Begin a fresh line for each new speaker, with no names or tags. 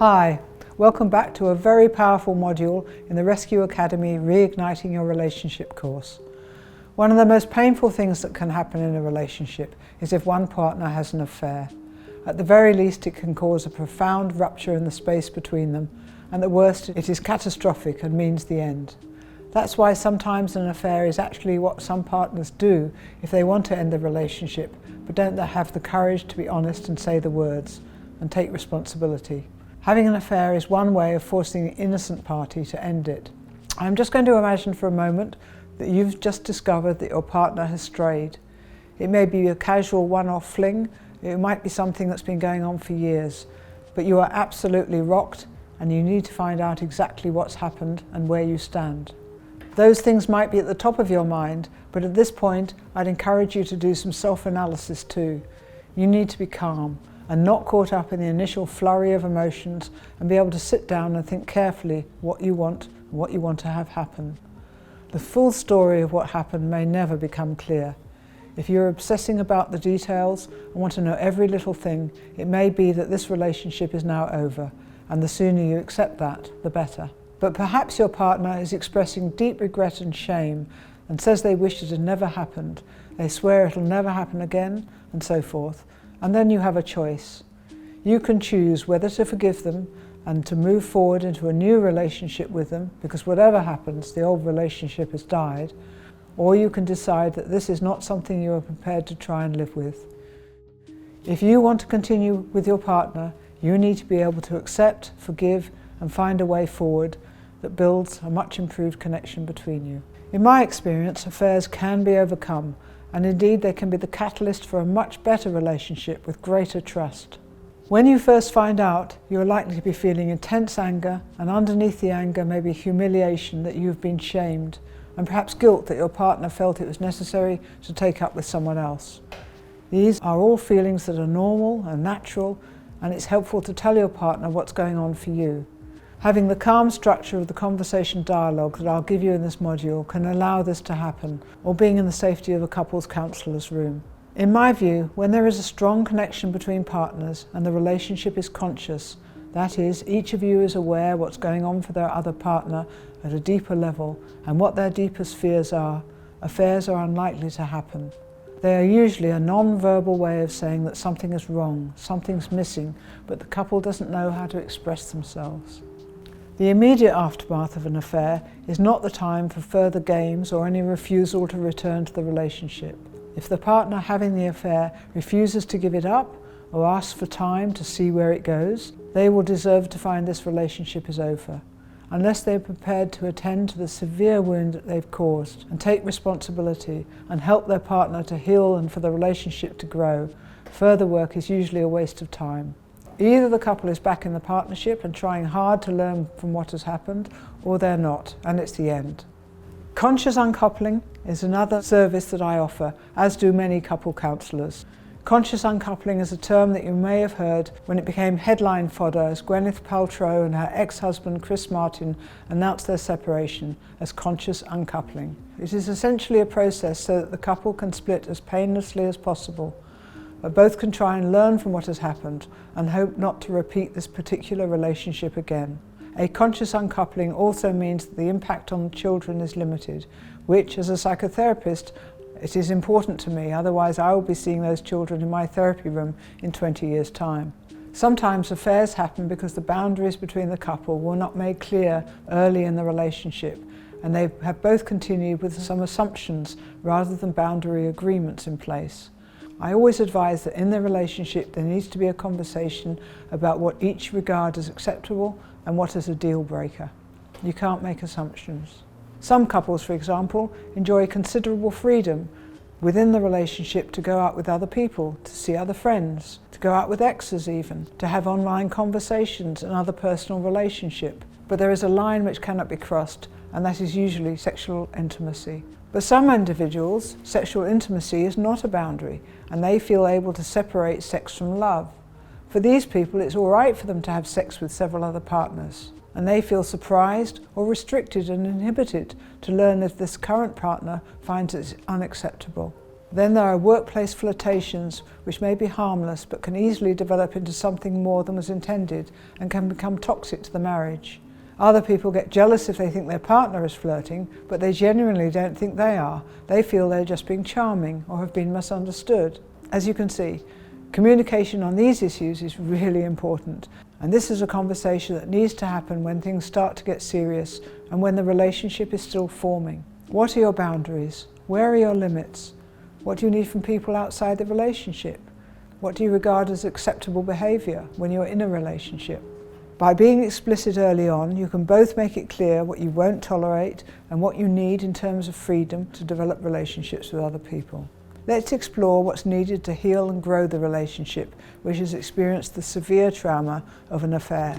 Hi, welcome back to a very powerful module in the Rescu Academy Reigniting Your Relationship course. One of the most painful things that can happen in a relationship is if one partner has an affair. At the very least, it can cause a profound rupture in the space between them, and at worst, it is catastrophic and means the end. That's why sometimes an affair is actually what some partners do if they want to end the relationship, but don't have the courage to be honest and say the words and take responsibility. Having an affair is one way of forcing the innocent party to end it. I'm just going to imagine for a moment that you've just discovered that your partner has strayed. It may be a casual one-off fling, it might be something that's been going on for years, but you are absolutely rocked and you need to find out exactly what's happened and where you stand. Those things might be at the top of your mind, but at this point I'd encourage you to do some self-analysis too. You need to be calm and not caught up in the initial flurry of emotions, and be able to sit down and think carefully what you want and what you want to have happen. The full story of what happened may never become clear. If you're obsessing about the details and want to know every little thing, it may be that this relationship is now over, and the sooner you accept that, the better. But perhaps your partner is expressing deep regret and shame and says they wish it had never happened, they swear it'll never happen again, and so forth. And then you have a choice. You can choose whether to forgive them and to move forward into a new relationship with them, because whatever happens, the old relationship has died, or you can decide that this is not something you are prepared to try and live with. If you want to continue with your partner, you need to be able to accept, forgive, and find a way forward that builds a much improved connection between you. In my experience, affairs can be overcome, and indeed they can be the catalyst for a much better relationship with greater trust. When you first find out, you're likely to be feeling intense anger, and underneath the anger may be humiliation that you've been shamed, and perhaps guilt that your partner felt it was necessary to take up with someone else. These are all feelings that are normal and natural, and it's helpful to tell your partner what's going on for you. Having the calm structure of the conversation dialogue that I'll give you in this module can allow this to happen, or being in the safety of a couples counsellor's room. In my view, when there is a strong connection between partners and the relationship is conscious, that is, each of you is aware what's going on for their other partner at a deeper level and what their deepest fears are, affairs are unlikely to happen. They are usually a non-verbal way of saying that something is wrong, something's missing, but the couple doesn't know how to express themselves. The immediate aftermath of an affair is not the time for further games or any refusal to return to the relationship. If the partner having the affair refuses to give it up or asks for time to see where it goes, they will deserve to find this relationship is over, unless they are prepared to attend to the severe wound that they've caused and take responsibility and help their partner to heal and for the relationship to grow. Further work is usually a waste of time. Either the couple is back in the partnership and trying hard to learn from what has happened, or they're not, and it's the end. Conscious uncoupling is another service that I offer, as do many couple counsellors. Conscious uncoupling is a term that you may have heard when it became headline fodder as Gwyneth Paltrow and her ex-husband Chris Martin announced their separation as conscious uncoupling. It is essentially a process so that the couple can split as painlessly as possible, but both can try and learn from what has happened and hope not to repeat this particular relationship again. A conscious uncoupling also means that the impact on children is limited, which, as a psychotherapist, it is important to me, otherwise I will be seeing those children in my therapy room in 20 years' time. Sometimes affairs happen because the boundaries between the couple were not made clear early in the relationship, and they have both continued with some assumptions rather than boundary agreements in place. I always advise that in their relationship there needs to be a conversation about what each regards as acceptable and what is a deal breaker. You can't make assumptions. Some couples, for example, enjoy considerable freedom within the relationship to go out with other people, to see other friends, to go out with exes even, to have online conversations and other personal relationship. But there is a line which cannot be crossed, and that is usually sexual intimacy. For some individuals, sexual intimacy is not a boundary, and they feel able to separate sex from love. For these people, it's all right for them to have sex with several other partners, and they feel surprised or restricted and inhibited to learn if this current partner finds it unacceptable. Then there are workplace flirtations, which may be harmless but can easily develop into something more than was intended and can become toxic to the marriage. Other people get jealous if they think their partner is flirting, but they genuinely don't think they are. They feel they're just being charming or have been misunderstood. As you can see, communication on these issues is really important, and this is a conversation that needs to happen when things start to get serious and when the relationship is still forming. What are your boundaries? Where are your limits? What do you need from people outside the relationship? What do you regard as acceptable behaviour when you're in a relationship? By being explicit early on, you can both make it clear what you won't tolerate and what you need in terms of freedom to develop relationships with other people. Let's explore what's needed to heal and grow the relationship which has experienced the severe trauma of an affair.